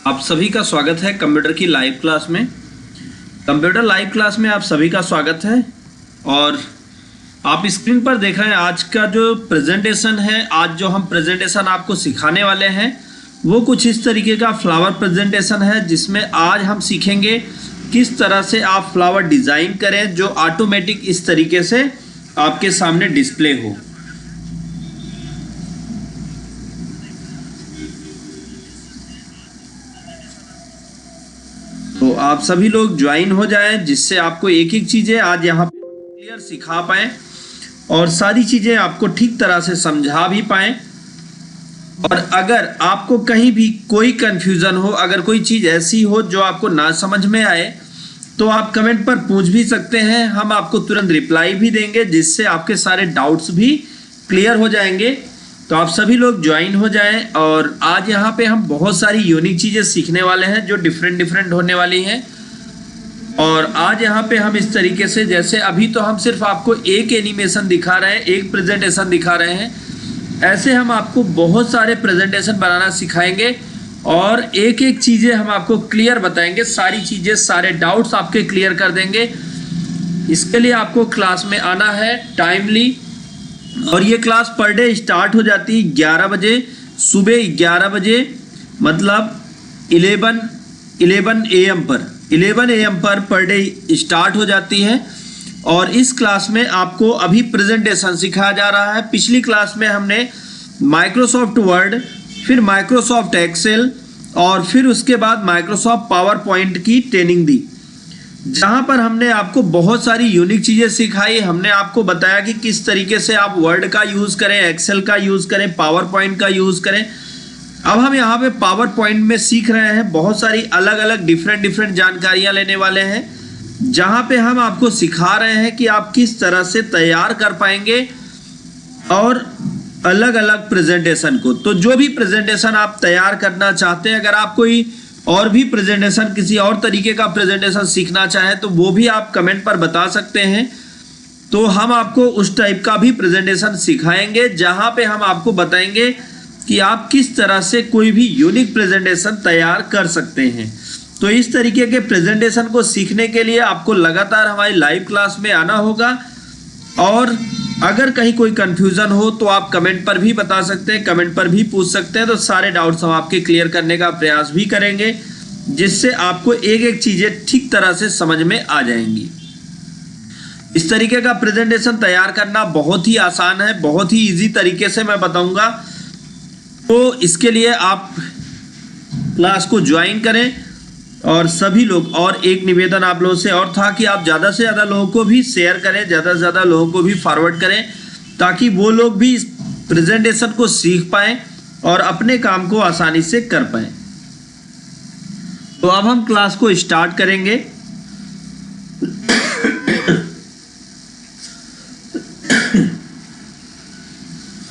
आप सभी का स्वागत है कंप्यूटर की लाइव क्लास में। कंप्यूटर लाइव क्लास में आप सभी का स्वागत है। और आप स्क्रीन पर देख रहे हैं आज का जो प्रेजेंटेशन है। आज जो हम प्रेजेंटेशन आपको सिखाने वाले हैं वो कुछ इस तरीके का फ्लावर प्रेजेंटेशन है, जिसमें आज हम सीखेंगे किस तरह से आप फ्लावर डिज़ाइन करें जो ऑटोमेटिक इस तरीके से आपके सामने डिस्प्ले हो। तो आप सभी लोग ज्वाइन हो जाएं, जिससे आपको एक एक चीज़ें आज यहाँ पे क्लियर सिखा पाएँ और सारी चीज़ें आपको ठीक तरह से समझा भी पाएँ। और अगर आपको कहीं भी कोई कन्फ्यूज़न हो, अगर कोई चीज़ ऐसी हो जो आपको ना समझ में आए, तो आप कमेंट पर पूछ भी सकते हैं। हम आपको तुरंत रिप्लाई भी देंगे, जिससे आपके सारे डाउट्स भी क्लियर हो जाएंगे। तो आप सभी लोग ज्वाइन हो जाएं। और आज यहाँ पे हम बहुत सारी यूनिक चीज़ें सीखने वाले हैं जो डिफरेंट होने वाली हैं। और आज यहाँ पे हम इस तरीके से, जैसे अभी तो हम सिर्फ आपको एक एनिमेशन दिखा रहे हैं, एक प्रेजेंटेशन दिखा रहे हैं, ऐसे हम आपको बहुत सारे प्रेजेंटेशन बनाना सिखाएंगे और एक एक चीज़ें हम आपको क्लियर बताएंगे। सारी चीज़ें, सारे डाउट्स आपके क्लियर कर देंगे। इसके लिए आपको क्लास में आना है टाइमली। और ये क्लास पर डे स्टार्ट हो जाती है 11 बजे, सुबह 11 बजे, मतलब 11 AM पर डे स्टार्ट हो जाती है। और इस क्लास में आपको अभी प्रेजेंटेशन सिखाया जा रहा है। पिछली क्लास में हमने माइक्रोसॉफ्ट वर्ड, फिर माइक्रोसॉफ्ट एक्सेल और फिर उसके बाद माइक्रोसॉफ्ट पावर पॉइंट की ट्रेनिंग दी, जहां पर हमने आपको बहुत सारी यूनिक चीज़ें सिखाई। हमने आपको बताया कि किस तरीके से आप वर्ड का यूज़ करें, एक्सेल का यूज़ करें, पावर पॉइंट का यूज़ करें। अब हम यहाँ पे पावर पॉइंट में सीख रहे हैं, बहुत सारी अलग अलग डिफरेंट जानकारियाँ लेने वाले हैं, जहाँ पे हम आपको सिखा रहे हैं कि आप किस तरह से तैयार कर पाएंगे और अलग अलग प्रेजेंटेशन को। तो जो भी प्रेजेंटेशन आप तैयार करना चाहते हैं, अगर आप कोई और भी प्रेजेंटेशन, किसी और तरीके का प्रेजेंटेशन सीखना चाहें, तो वो भी आप कमेंट पर बता सकते हैं। तो हम आपको उस टाइप का भी प्रेजेंटेशन सिखाएंगे, जहाँ पे हम आपको बताएंगे कि आप किस तरह से कोई भी यूनिक प्रेजेंटेशन तैयार कर सकते हैं। तो इस तरीके के प्रेजेंटेशन को सीखने के लिए आपको लगातार हमारी लाइव क्लास में आना होगा। और अगर कहीं कोई कंफ्यूजन हो तो आप कमेंट पर भी बता सकते हैं, कमेंट पर भी पूछ सकते हैं। तो सारे डाउट्स हम आपके क्लियर करने का प्रयास भी करेंगे, जिससे आपको एक एक चीज़ें ठीक तरह से समझ में आ जाएंगी। इस तरीके का प्रेजेंटेशन तैयार करना बहुत ही आसान है, बहुत ही ईजी तरीके से मैं बताऊंगा। तो इसके लिए आप क्लास को ज्वाइन करें और सभी लोग, और एक निवेदन आप लोगों से और था कि आप ज़्यादा से ज़्यादा लोगों को भी शेयर करें, ज़्यादा से ज़्यादा लोगों को भी फॉरवर्ड करें, ताकि वो लोग भी इस प्रेजेंटेशन को सीख पाएँ और अपने काम को आसानी से कर पाएँ। तो अब हम क्लास को स्टार्ट करेंगे।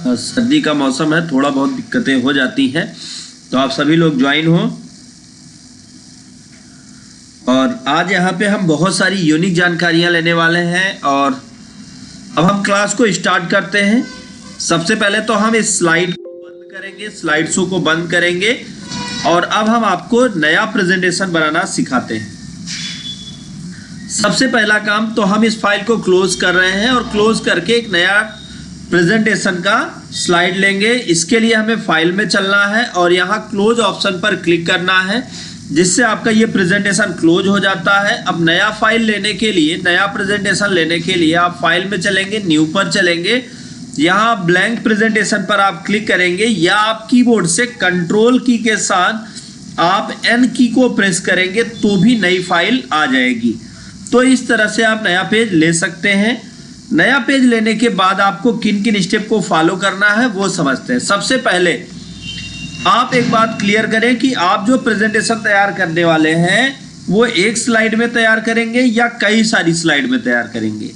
सर्दी का मौसम है, थोड़ा बहुत दिक्कतें हो जाती हैं, तो आप सभी लोग ज्वाइन हो। और आज यहाँ पे हम बहुत सारी यूनिक जानकारियाँ लेने वाले हैं। और अब हम क्लास को स्टार्ट करते हैं। सबसे पहले तो हम इस स्लाइड को बंद करेंगे, स्लाइड शो को बंद करेंगे, और अब हम आपको नया प्रेजेंटेशन बनाना सिखाते हैं। सबसे पहला काम तो हम इस फाइल को क्लोज कर रहे हैं और क्लोज करके एक नया प्रेजेंटेशन का स्लाइड लेंगे। इसके लिए हमें फाइल में चलना है और यहाँ क्लोज ऑप्शन पर क्लिक करना है, जिससे आपका ये प्रेजेंटेशन क्लोज हो जाता है। अब नया फाइल लेने के लिए, नया प्रेजेंटेशन लेने के लिए आप फाइल में चलेंगे, न्यू पर चलेंगे, यहाँ ब्लैंक प्रेजेंटेशन पर आप क्लिक करेंगे, या आप कीबोर्ड से कंट्रोल की के साथ आप N की को प्रेस करेंगे तो भी नई फाइल आ जाएगी। तो इस तरह से आप नया पेज ले सकते हैं। नया पेज लेने के बाद आपको किन किन स्टेप को फॉलो करना है वो समझते हैं। सबसे पहले आप एक बात क्लियर करें कि आप जो प्रेजेंटेशन तैयार करने वाले हैं वो एक स्लाइड में तैयार करेंगे या कई सारी स्लाइड में तैयार करेंगे।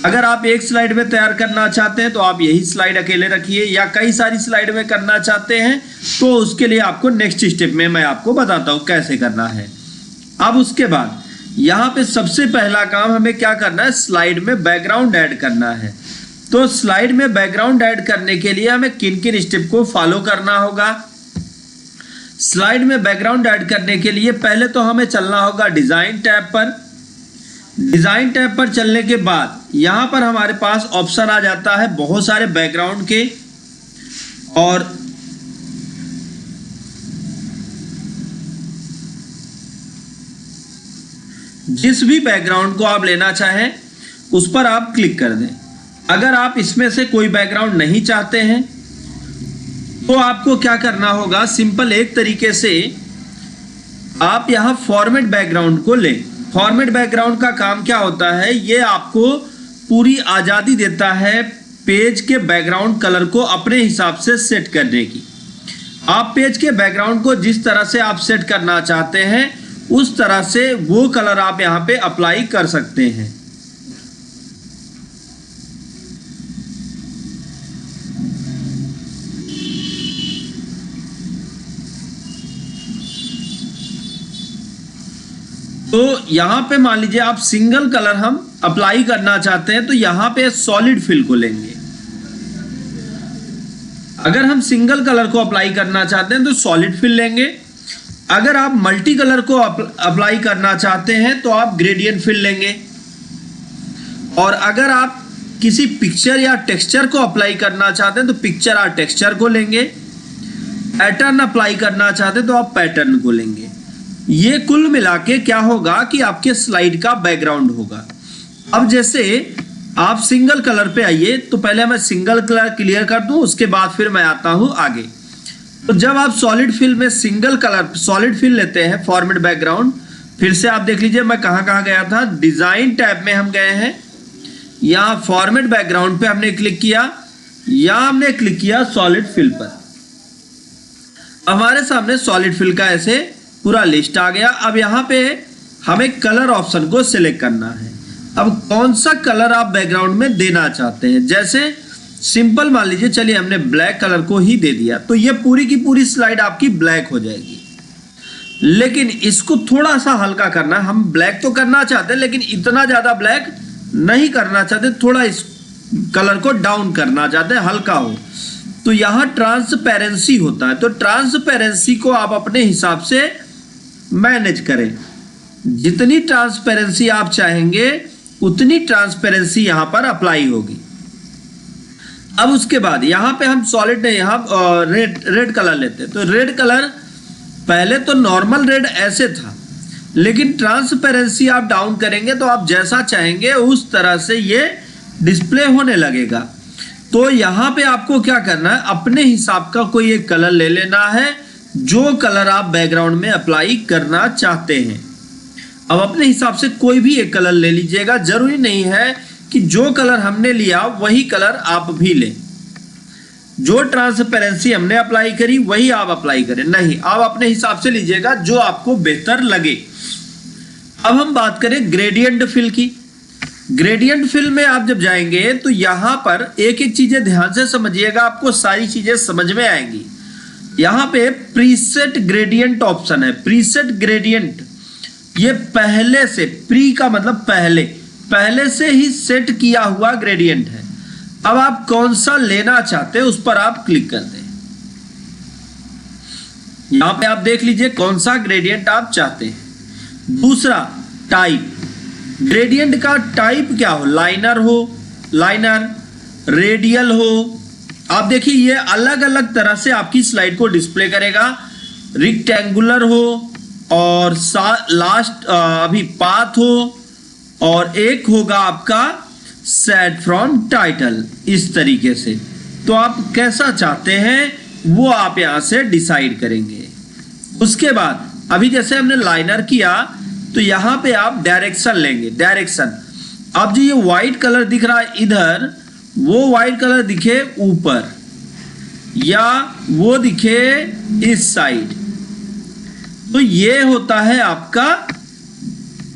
अगर आप एक स्लाइड में तैयार करना चाहते हैं तो आप यही स्लाइड अकेले रखिए, या कई सारी स्लाइड में करना चाहते हैं तो उसके लिए आपको नेक्स्ट स्टेप में मैं आपको बताता हूँ कैसे करना है। अब उसके बाद यहाँ पे सबसे पहला काम हमें क्या करना है, स्लाइड में बैकग्राउंड ऐड करना है। तो स्लाइड में बैकग्राउंड ऐड करने के लिए हमें किन किन स्टेप को फॉलो करना होगा। स्लाइड में बैकग्राउंड ऐड करने के लिए पहले तो हमें चलना होगा डिजाइन टैब पर। डिजाइन टैब पर चलने के बाद यहां पर हमारे पास ऑप्शन आ जाता है बहुत सारे बैकग्राउंड के, और जिस भी बैकग्राउंड को आप लेना चाहें उस पर आप क्लिक कर दें। अगर आप इसमें से कोई बैकग्राउंड नहीं चाहते हैं तो आपको क्या करना होगा, सिंपल एक तरीके से आप यहां फॉर्मेट बैकग्राउंड को लें। फॉर्मेट बैकग्राउंड का काम क्या होता है, ये आपको पूरी आज़ादी देता है पेज के बैकग्राउंड कलर को अपने हिसाब से सेट करने की। आप पेज के बैकग्राउंड को जिस तरह से आप सेट करना चाहते हैं उस तरह से वो कलर आप यहां पे अप्लाई कर सकते हैं। तो यहां पे मान लीजिए आप सिंगल कलर हम अप्लाई करना चाहते हैं तो यहां पे सॉलिड फिल को लेंगे। अगर हम सिंगल कलर को अप्लाई करना चाहते हैं तो सॉलिड फिल लेंगे। अगर आप मल्टी कलर को अप्लाई करना चाहते हैं तो आप ग्रेडियंट फिल लेंगे। और अगर आप किसी पिक्चर या टेक्सचर को अप्लाई करना चाहते हैं तो पिक्चर और टेक्सचर को लेंगे। पैटर्न अप्लाई करना चाहते हैं तो आप पैटर्न को लेंगे। ये कुल मिला के क्या होगा कि आपके स्लाइड का बैकग्राउंड होगा। अब जैसे आप सिंगल कलर पे आइए, तो पहले मैं सिंगल कलर क्लियर कर दूं, उसके बाद फिर मैं आता हूं आगे। तो जब आप सॉलिड फिल में सिंगल कलर सॉलिड फिल लेते हैं फॉर्मेट बैकग्राउंड, फिर से आप देख लीजिए मैं कहां गया था, डिजाइन टैब में हम गए हैं। यहां फॉर्मेट बैकग्राउंड पे हमने क्लिक किया, यहां हमने क्लिक किया सॉलिड फिल पर। हमारे सामने सॉलिड फिल का ऐसे पूरा लिस्ट आ गया। अब यहां पे हमें कलर ऑप्शन को सिलेक्ट करना है। अब कौन सा कलर आप बैकग्राउंड में देना चाहते हैं, जैसे सिंपल मान लीजिए चलिए हमने ब्लैक कलर को ही दे दिया, तो ये पूरी की पूरी स्लाइड आपकी ब्लैक हो जाएगी। लेकिन इसको थोड़ा सा हल्का करना, हम ब्लैक तो करना चाहते हैं लेकिन इतना ज्यादा ब्लैक नहीं करना चाहते, थोड़ा इस कलर को डाउन करना चाहते हैं, हल्का हो। तो यहां ट्रांसपेरेंसी होता है, तो ट्रांसपेरेंसी को आप अपने हिसाब से मैनेज करें। जितनी ट्रांसपेरेंसी आप चाहेंगे उतनी ट्रांसपेरेंसी यहां पर अप्लाई होगी। अब उसके बाद यहां पे हम सॉलिड ने यहां रेड कलर लेते हैं, तो रेड कलर पहले तो नॉर्मल रेड ऐसे था, लेकिन ट्रांसपेरेंसी आप डाउन करेंगे तो आप जैसा चाहेंगे उस तरह से ये डिस्प्ले होने लगेगा। तो यहां पे आपको क्या करना है, अपने हिसाब का कोई एक कलर ले लेना है जो कलर आप बैकग्राउंड में अप्लाई करना चाहते हैं। अब अपने हिसाब से कोई भी एक कलर ले लीजिएगा, जरूरी नहीं है कि जो कलर हमने लिया वही कलर आप भी लें। जो ट्रांसपेरेंसी हमने अप्लाई करी वही आप अप्लाई करें, नहीं, आप अपने हिसाब से लीजिएगा जो आपको बेहतर लगे। अब हम बात करें ग्रेडियंट फिल की। ग्रेडियंट फिल में आप जब जाएंगे तो यहां पर एक एक चीजें ध्यान से समझिएगा, आपको सारी चीजें समझ में आएंगी। यहां पे प्रीसेट ग्रेडियंट ऑप्शन है। प्रीसेट ग्रेडियंट ये पहले से, प्री का मतलब पहले से ही सेट किया हुआ ग्रेडियंट है। अब आप कौन सा लेना चाहते हैं उस पर आप क्लिक कर दें। यहां पे आप देख लीजिए कौन सा ग्रेडियंट आप चाहते हैं। दूसरा टाइप, ग्रेडियंट का टाइप क्या हो, लाइनर हो, लाइनर, रेडियल हो। आप देखिए ये अलग अलग तरह से आपकी स्लाइड को डिस्प्ले करेगा। रिक्टेंगुलर हो और लास्ट अभी पाथ हो, और एक होगा आपका सेट फ्रॉम टाइटल, इस तरीके से। तो आप कैसा चाहते हैं वो आप यहां से डिसाइड करेंगे। उसके बाद अभी जैसे हमने लाइनर किया तो यहां पे आप डायरेक्शन लेंगे। डायरेक्शन, अब जो ये व्हाइट कलर दिख रहा है इधर, वो व्हाइट कलर दिखे ऊपर या वो दिखे इस साइड, तो ये होता है आपका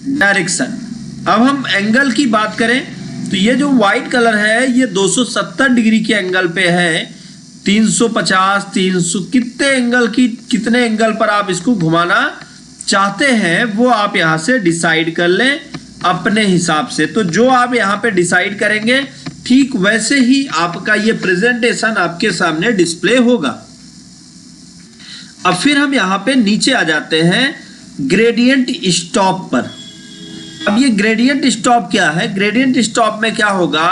डायरेक्शन। अब हम एंगल की बात करें तो ये जो व्हाइट कलर है ये 270 डिग्री के एंगल पे है। 350, 300, कितने एंगल पर आप इसको घुमाना चाहते हैं वो आप यहां से डिसाइड कर लें अपने हिसाब से। तो जो आप यहां पे डिसाइड करेंगे ठीक वैसे ही आपका ये प्रेजेंटेशन आपके सामने डिस्प्ले होगा। अब फिर हम यहाँ पे नीचे आ जाते हैं ग्रेडियंट स्टॉप पर। अब ये ग्रेडियंट स्टॉप क्या है? ग्रेडियंट स्टॉप में क्या होगा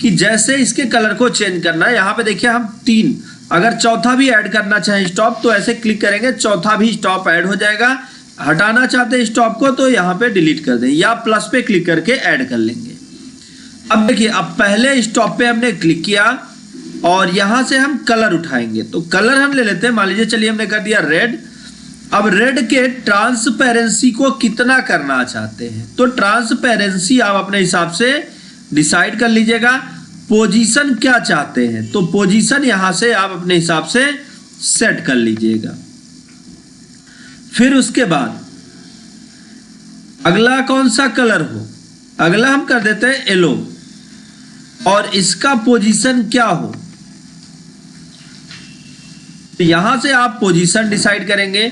कि जैसे इसके कलर को चेंज करना है, यहाँ पे देखिए हम 3, अगर चौथा भी ऐड करना चाहें स्टॉप तो ऐसे क्लिक करेंगे, चौथा भी स्टॉप ऐड हो जाएगा। हटाना चाहते हैं स्टॉप को तो यहाँ पे डिलीट कर दें या प्लस पे क्लिक करके ऐड कर लेंगे। अब देखिए, अब पहले स्टॉप पे हमने क्लिक किया और यहां से हम कलर उठाएंगे, तो कलर हम ले लेते हैं, मान लीजिए चलिए हमने कर दिया रेड। अब रेड के ट्रांसपेरेंसी को कितना करना चाहते हैं, तो ट्रांसपेरेंसी आप अपने हिसाब से डिसाइड कर लीजिएगा। पोजीशन क्या चाहते हैं, तो पोजीशन यहां से आप अपने हिसाब से सेट कर लीजिएगा। फिर उसके बाद अगला कौन सा कलर हो, अगला हम कर देते हैं येलो, और इसका पोजीशन क्या हो, तो यहां से आप पोजीशन डिसाइड करेंगे,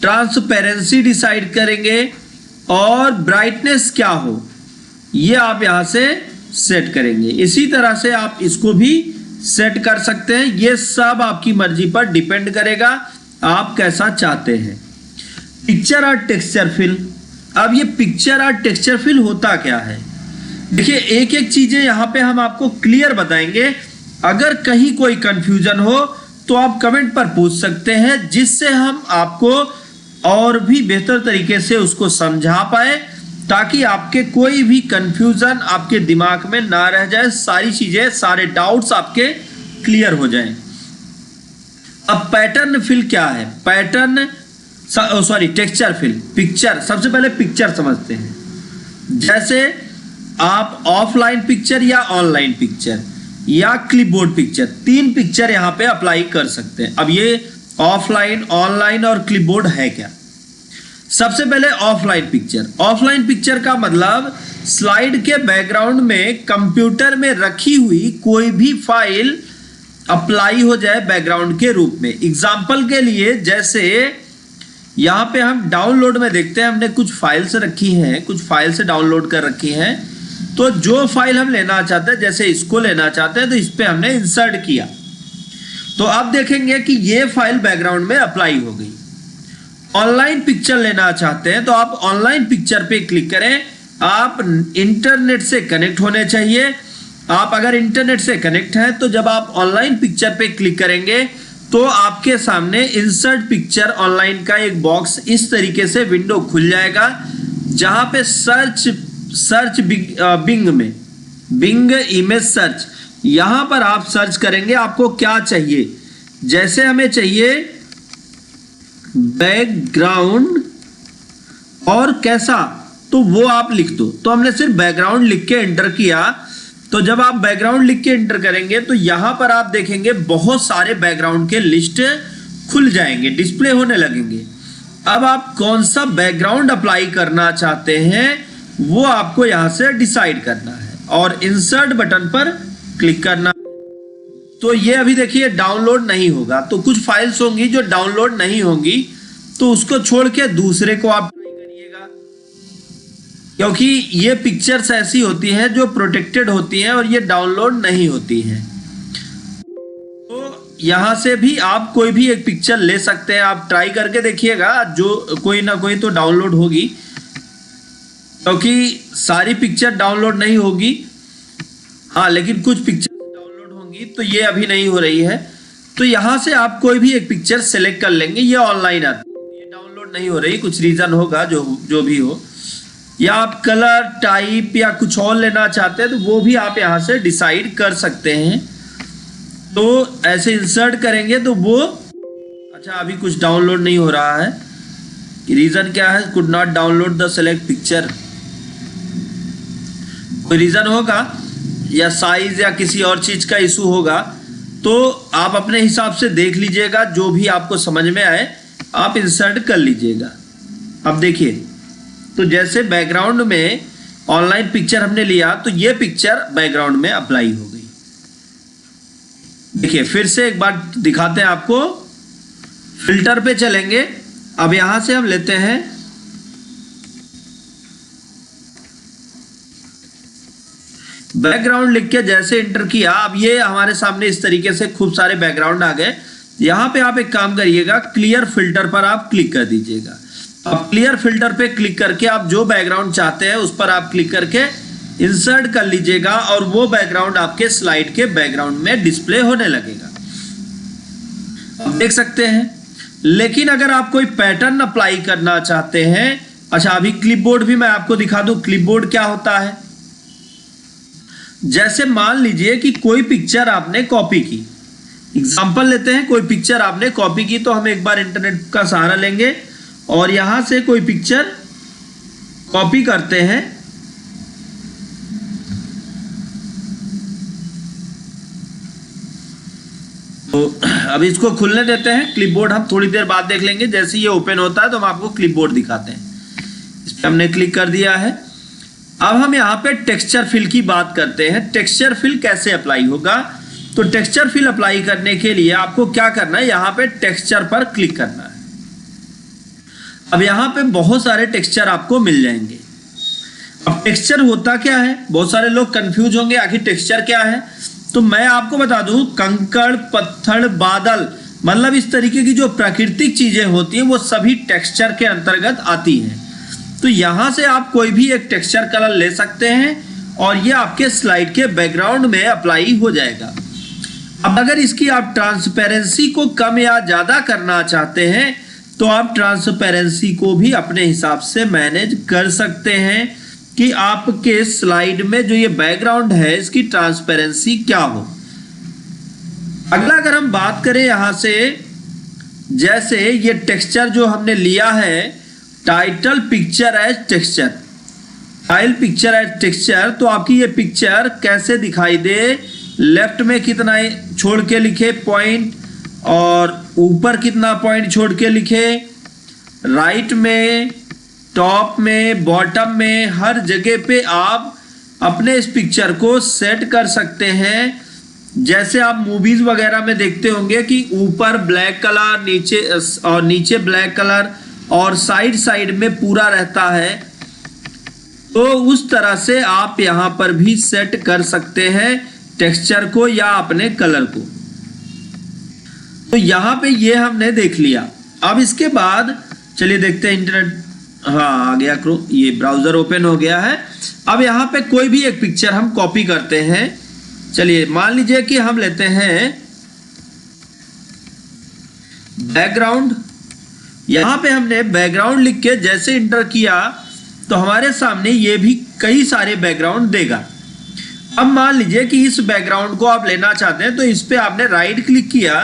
ट्रांसपेरेंसी डिसाइड करेंगे और ब्राइटनेस क्या हो ये आप यहां से सेट करेंगे। इसी तरह से आप इसको भी सेट कर सकते हैं, ये सब आपकी मर्जी पर डिपेंड करेगा आप कैसा चाहते हैं। पिक्चर और टेक्सचर फिल। अब ये पिक्चर और टेक्सचर फिल होता क्या है, देखिए एक एक चीजें यहां पे हम आपको क्लियर बताएंगे। अगर कहीं कोई कंफ्यूजन हो तो आप कमेंट पर पूछ सकते हैं, जिससे हम आपको और भी बेहतर तरीके से उसको समझा पाए, ताकि आपके कोई भी कंफ्यूजन आपके दिमाग में ना रह जाए, सारी चीजें सारे डाउट्स आपके क्लियर हो जाएं। अब पैटर्न फिल क्या है, पैटर्न टेक्सचर फिल। पिक्चर, सबसे पहले पिक्चर समझते हैं। जैसे आप ऑफलाइन पिक्चर या ऑनलाइन पिक्चर या क्लिपबोर्ड पिक्चर, 3 पिक्चर यहां पे अप्लाई कर सकते हैं। अब ये ऑफलाइन, ऑनलाइन और क्लिपबोर्ड है क्या? सबसे पहले ऑफलाइन पिक्चर। ऑफलाइन पिक्चर का मतलब स्लाइड के बैकग्राउंड में कंप्यूटर में रखी हुई कोई भी फाइल अप्लाई हो जाए बैकग्राउंड के रूप में। एग्जाम्पल के लिए जैसे यहां पे हम डाउनलोड में देखते हैं, हमने कुछ फाइल्स रखी हैं, कुछ फाइल से डाउनलोड कर रखी हैं, तो जो फाइल हम लेना चाहते हैं, जैसे इसको लेना चाहते हैं तो इस पे हमने इंसर्ट किया, तो आप देखेंगे कि ये फाइल बैकग्राउंड में अप्लाई हो गई। ऑनलाइन पिक्चर लेना चाहते हैं तो आप ऑनलाइन पिक्चर पे क्लिक करें। आप इंटरनेट से कनेक्ट होने चाहिए। आप अगर इंटरनेट से कनेक्ट हैं तो जब आप ऑनलाइन पिक्चर पे क्लिक करेंगे तो आपके सामने इंसर्ट पिक्चर ऑनलाइन का एक बॉक्स इस तरीके से विंडो खुल जाएगा, जहां पे सर्च बिंग में बिंग इमेज सर्च, यहां पर आप सर्च करेंगे आपको क्या चाहिए। जैसे हमें चाहिए बैकग्राउंड और कैसा, तो वो आप लिख दो। तो हमने सिर्फ बैकग्राउंड लिख के एंटर किया, तो जब आप बैकग्राउंड लिख के एंटर करेंगे तो यहां पर आप देखेंगे बहुत सारे बैकग्राउंड के लिस्ट खुल जाएंगे, डिस्प्ले होने लगेंगे। अब आप कौन सा बैकग्राउंड अप्लाई करना चाहते हैं वो आपको यहां से डिसाइड करना है और इंसर्ट बटन पर क्लिक करना। तो ये अभी देखिए डाउनलोड नहीं होगा, तो कुछ फाइल्स होंगी जो डाउनलोड नहीं होंगी, तो उसको छोड़ के दूसरे को आप ट्राई करिएगा, क्योंकि ये पिक्चर्स ऐसी होती हैं जो प्रोटेक्टेड होती हैं और ये डाउनलोड नहीं होती हैं। तो यहां से भी आप कोई भी एक पिक्चर ले सकते हैं, आप ट्राई करके देखिएगा, जो कोई ना कोई तो डाउनलोड होगी, क्योंकि सारी पिक्चर डाउनलोड नहीं होगी, हाँ लेकिन कुछ पिक्चर डाउनलोड होंगी, तो ये अभी नहीं हो रही है। तो यहां से आप कोई भी एक पिक्चर सेलेक्ट कर लेंगे, ये ऑनलाइन आती है, ये डाउनलोड नहीं हो रही, कुछ रीजन होगा जो भी हो, या आप कलर टाइप या कुछ और लेना चाहते हैं तो वो भी आप यहां से डिसाइड कर सकते हैं। तो ऐसे इंसर्ट करेंगे तो वो, अच्छा अभी कुछ डाउनलोड नहीं हो रहा है, रीजन क्या है, could not download the select picture, कोई रीजन होगा या साइज या किसी और चीज का इशू होगा, तो आप अपने हिसाब से देख लीजिएगा, जो भी आपको समझ में आए आप इंसर्ट कर लीजिएगा। अब देखिए, तो जैसे बैकग्राउंड में ऑनलाइन पिक्चर हमने लिया तो ये पिक्चर बैकग्राउंड में अप्लाई हो गई। देखिए फिर से एक बार दिखाते हैं आपको, फिल्टर पे चलेंगे। अब यहां से हम लेते हैं बैकग्राउंड, लिख के जैसे इंटर किया, अब ये हमारे सामने इस तरीके से खूब सारे बैकग्राउंड आ गए। यहां पे आप एक काम करिएगा, क्लियर फिल्टर पर आप क्लिक कर दीजिएगा। अब क्लियर फिल्टर पे क्लिक करके आप जो बैकग्राउंड चाहते हैं उस पर आप क्लिक करके इंसर्ट कर लीजिएगा और वो बैकग्राउंड आपके स्लाइड के बैकग्राउंड में डिस्प्ले होने लगेगा, आप देख सकते हैं। लेकिन अगर आप कोई पैटर्न अप्लाई करना चाहते हैं, अच्छा अभी क्लिपबोर्ड भी मैं आपको दिखा दूं क्लिपबोर्ड क्या होता है। जैसे मान लीजिए कि कोई पिक्चर आपने कॉपी की, एग्जांपल लेते हैं, कोई पिक्चर आपने कॉपी की, तो हम एक बार इंटरनेट का सहारा लेंगे और यहां से कोई पिक्चर कॉपी करते हैं। तो अब इसको खुलने देते हैं, क्लिपबोर्ड हम थोड़ी देर बाद देख लेंगे। जैसे ये ओपन होता है तो हम आपको क्लिपबोर्ड दिखाते हैं। इस पर हमने क्लिक कर दिया है। अब हम यहाँ पे टेक्सचर फिल की बात करते हैं। टेक्सचर फिल कैसे अप्लाई होगा? तो टेक्सचर फिल अप्लाई करने के लिए आपको क्या करना है, यहाँ पे टेक्सचर पर क्लिक करना है। अब यहाँ पे बहुत सारे टेक्सचर आपको मिल जाएंगे। अब टेक्सचर होता क्या है, बहुत सारे लोग कंफ्यूज होंगे आखिर टेक्सचर क्या है। तो मैं आपको बता दूं, कंकड़, पत्थर, बादल, मतलब इस तरीके की जो प्राकृतिक चीजें होती हैं वो सभी टेक्सचर के अंतर्गत आती हैं। तो यहां से आप कोई भी एक टेक्सचर कलर ले सकते हैं और ये आपके स्लाइड के बैकग्राउंड में अप्लाई हो जाएगा। अब अगर इसकी आप ट्रांसपेरेंसी को कम या ज्यादा करना चाहते हैं तो आप ट्रांसपेरेंसी को भी अपने हिसाब से मैनेज कर सकते हैं कि आपके स्लाइड में जो ये बैकग्राउंड है इसकी ट्रांसपेरेंसी क्या हो। अगला अगर हम बात करें यहां से, जैसे ये टेक्सचर जो हमने लिया है, title picture as texture, tile picture as texture, तो आपकी ये पिक्चर कैसे दिखाई दे, लेफ्ट में कितना छोड़ के लिखे पॉइंट और ऊपर कितना पॉइंट छोड़ के लिखे, राइट में, टॉप में, बॉटम में, हर जगह पे आप अपने इस पिक्चर को सेट कर सकते हैं। जैसे आप मूवीज वगैरह में देखते होंगे कि ऊपर ब्लैक कलर, नीचे ब्लैक कलर और साइड साइड में पूरा रहता है, तो उस तरह से आप यहां पर भी सेट कर सकते हैं टेक्सचर को या अपने कलर को। तो यहां पे ये हमने देख लिया। अब इसके बाद चलिए देखते हैं इंटरनेट, हाँ आ गया, ये ब्राउजर ओपन हो गया है। अब यहाँ पे कोई भी एक पिक्चर हम कॉपी करते हैं। चलिए मान लीजिए कि हम लेते हैं बैकग्राउंड। यहाँ पे हमने बैकग्राउंड लिख के जैसे इंटर किया तो हमारे सामने ये भी कई सारे बैकग्राउंड देगा। अब मान लीजिए कि इस बैकग्राउंड को आप लेना चाहते हैं तो इस पे आपने राइट क्लिक किया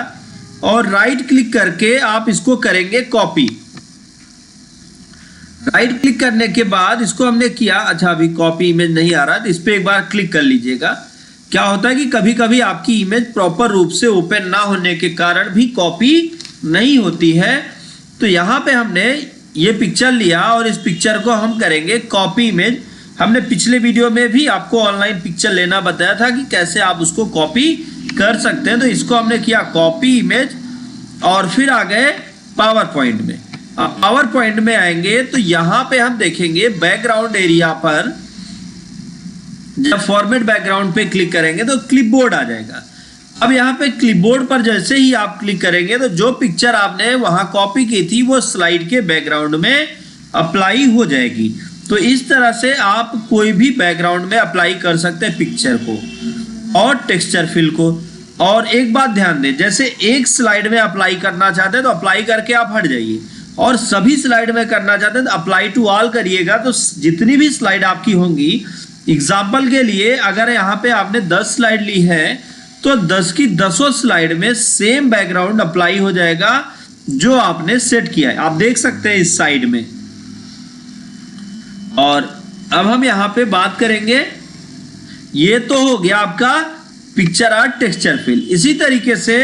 और राइट क्लिक करके आप इसको करेंगे कॉपी। राइट क्लिक करने के बाद इसको हमने किया, अच्छा अभी कॉपी इमेज नहीं आ रहा, तो इस पे एक बार क्लिक कर लीजिएगा। क्या होता है कि कभी कभी आपकी इमेज प्रॉपर रूप से ओपन ना होने के कारण भी कॉपी नहीं होती है। तो यहाँ पे हमने ये पिक्चर लिया और इस पिक्चर को हम करेंगे कॉपी इमेज। हमने पिछले वीडियो में भी आपको ऑनलाइन पिक्चर लेना बताया था कि कैसे आप उसको कॉपी कर सकते हैं। तो इसको हमने किया कॉपी इमेज और फिर आ गए पावर पॉइंट में। पावर पॉइंट में आएंगे तो यहां पे हम देखेंगे बैकग्राउंड एरिया पर, जब फॉर्मेट बैकग्राउंड पे क्लिक करेंगे तो क्लिपबोर्ड आ जाएगा। अब यहाँ पे क्लिपबोर्ड पर जैसे ही आप क्लिक करेंगे तो जो पिक्चर आपने वहां कॉपी की थी वो स्लाइड के बैकग्राउंड में अप्लाई हो जाएगी। तो इस तरह से आप कोई भी बैकग्राउंड में अप्लाई कर सकते हैं पिक्चर को और टेक्सचर फिल को। और एक बात ध्यान दें, जैसे एक स्लाइड में अप्लाई करना चाहते हैं तो अप्लाई करके आप हट जाइए, और सभी स्लाइड में करना चाहते हैं तो अप्लाई टू ऑल करिएगा। तो जितनी भी स्लाइड आपकी होंगी, एग्जाम्पल के लिए अगर यहाँ पे आपने 10 स्लाइड ली है तो 10 की 10 स्लाइड में सेम बैकग्राउंड अप्लाई हो जाएगा जो आपने सेट किया है। आप देख सकते हैं इस साइड में। और अब हम यहाँ पे बात करेंगे, ये तो हो गया आपका पिक्चर आर्ट टेक्सचर फिल। इसी तरीके से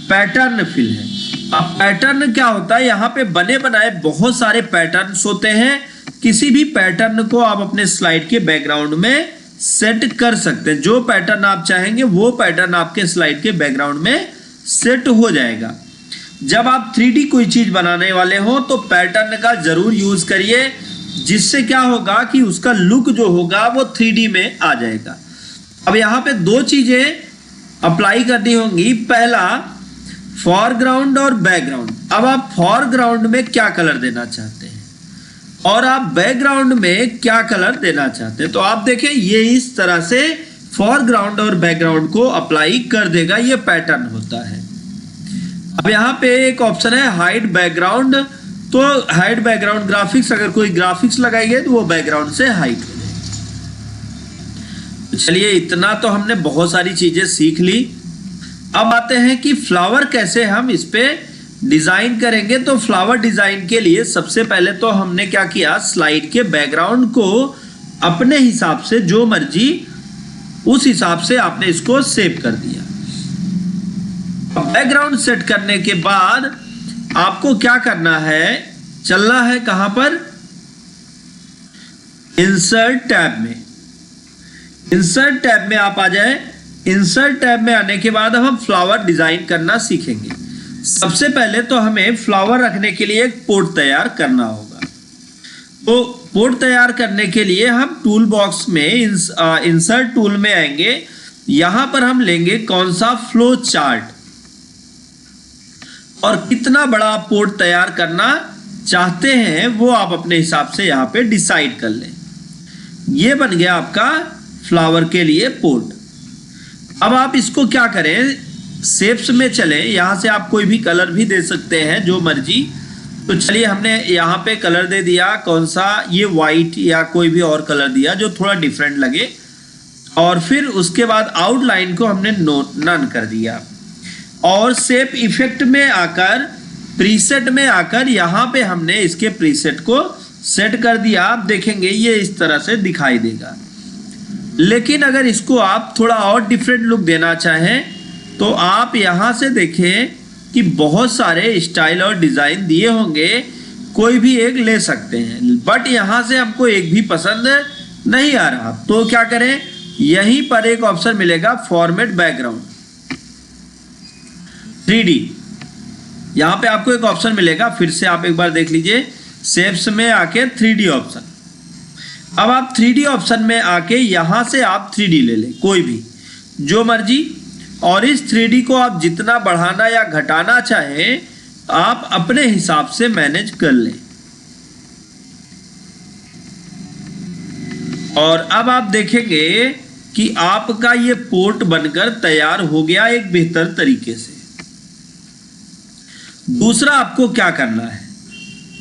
पैटर्न फिल है। अब पैटर्न क्या होता है, यहाँ पे बने बनाए बहुत सारे पैटर्न्स होते हैं। किसी भी पैटर्न को आप अपने स्लाइड के बैकग्राउंड में सेट कर सकते हैं। जो पैटर्न आप चाहेंगे वो पैटर्न आपके स्लाइड के बैकग्राउंड में सेट हो जाएगा। जब आप 3D कोई चीज बनाने वाले हो तो पैटर्न का जरूर यूज करिए, जिससे क्या होगा कि उसका लुक जो होगा वो 3D में आ जाएगा। अब यहाँ पे 2 चीजें अप्लाई करनी होंगी। पहला फॉरग्राउंड और बैकग्राउंड। अब आप फॉरग्राउंड में क्या कलर देना चाहते हैं और आप बैकग्राउंड में क्या कलर देना चाहते हैं, तो आप देखें ये इस तरह से फॉरग्राउंड और बैकग्राउंड को अप्लाई कर देगा, ये पैटर्न होता है। अब यहाँ पे एक ऑप्शन है हाइड बैकग्राउंड, तो हाइड बैकग्राउंड ग्राफिक्स, अगर कोई ग्राफिक्स लगाएंगे तो वो बैकग्राउंड से हाइड हो जाएगा। चलिए इतना तो हमने बहुत सारी चीजें सीख ली। अब आते हैं कि फ्लावर कैसे हम इस पे डिजाइन करेंगे। तो फ्लावर डिजाइन के लिए सबसे पहले तो हमने क्या किया, स्लाइड के बैकग्राउंड को अपने हिसाब से जो मर्जी उस हिसाब से आपने इसको सेव कर दिया। बैकग्राउंड सेट करने के बाद आपको क्या करना है, चलना है कहां पर, इंसर्ट टैब में। इंसर्ट टैब में आप आ जाए। इंसर्ट टैब में आने के बाद हम फ्लावर डिजाइन करना सीखेंगे। सबसे पहले तो हमें फ्लावर रखने के लिए एक पोर्ट तैयार करना होगा। तो पोर्ट तैयार करने के लिए हम टूल बॉक्स में इंसर्ट टूल में आएंगे। यहां पर हम लेंगे कौन सा, फ्लो चार्ट, और कितना बड़ा पोर्ट तैयार करना चाहते हैं वो आप अपने हिसाब से यहां पे डिसाइड कर लें। ये बन गया आपका फ्लावर के लिए पोर्ट। अब आप इसको क्या करें, शेप्स में चले। यहां से आप कोई भी कलर भी दे सकते हैं जो मर्जी। तो चलिए हमने यहाँ पे कलर दे दिया, कौन सा, ये वाइट या कोई भी और कलर दिया जो थोड़ा डिफरेंट लगे। और फिर उसके बाद आउटलाइन को हमने नन कर दिया। और शेप इफेक्ट में आकर, प्रीसेट में आकर यहाँ पे हमने इसके प्रीसेट को सेट कर दिया। आप देखेंगे ये इस तरह से दिखाई देगा। लेकिन अगर इसको आप थोड़ा और डिफरेंट लुक देना चाहें तो आप यहाँ से देखें कि बहुत सारे स्टाइल और डिज़ाइन दिए होंगे, कोई भी एक ले सकते हैं। बट यहाँ से हमको एक भी पसंद नहीं आ रहा, तो क्या करें, यहीं पर एक ऑप्शन मिलेगा फॉर्मेट बैकग्राउंड 3D। यहाँ पे आपको एक ऑप्शन मिलेगा, फिर से आप एक बार देख लीजिए, शेप्स में आके 3D ऑप्शन। अब आप 3D ऑप्शन में आके यहाँ से आप 3D ले लें, कोई भी जो मर्जी। और इस 3D को आप जितना बढ़ाना या घटाना चाहें आप अपने हिसाब से मैनेज कर लें। और अब आप देखेंगे कि आपका ये पोर्ट बनकर तैयार हो गया एक बेहतर तरीके से। दूसरा आपको क्या करना है,